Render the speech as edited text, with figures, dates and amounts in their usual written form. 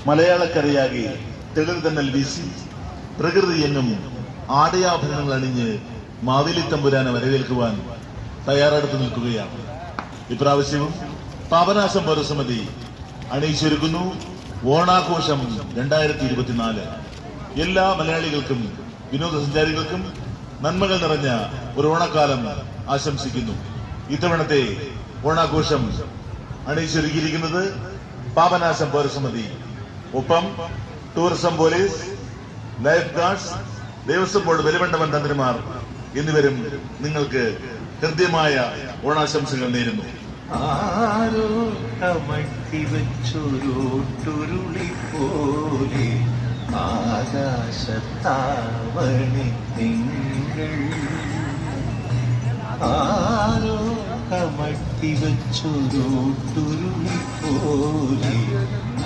മലയാളക്കരയാകെ തെളിർതന്നൽ വീശി പ്രകൃതി എങ്ങും ആടയാഭരണങ്ങൾ അണിഞ്ഞ് മാവേലി തമ്പുരാനെ വരവേൽക്കുവാൻ തയ്യാറെടുത്തു നിൽക്കുകയാണ്. ഇപ്രാവശ്യവും പാപനാശം പൗരസമിതി അണിയിച്ചൊരുക്കുന്നു ഓണാഘോഷം 2024. എല്ലാ മലയാളികൾക്കും വിനോദസഞ്ചാരികൾക്കും നന്മകൾ നിറഞ്ഞ ഒരു ഓണക്കാലം ആശംസിക്കുന്നു. ഇത്തവണത്തെ ഓണാഘോഷം അണിയിച്ചൊരുക്കിയിരിക്കുന്നത് പാപനാശം പൗരസമിതി, ഒപ്പം tourism police, life guards, Devaswom board വലിമണ്ഡപം തന്ത്രിമാർ എന്നിവരും നിങ്ങൾക്ക് ഹൃദ്യമായ ഓണാശംസകൾ നേരുന്നു. ആരോ കമഴ്ത്തി വെച്ചൊരുട്ടുരുളി പോലെ ആകാശത്താവണി തിങ്കൾ, ആരോ കമഴ്ത്തി വെച്ചൊരുട്ടുരുളി പോലെ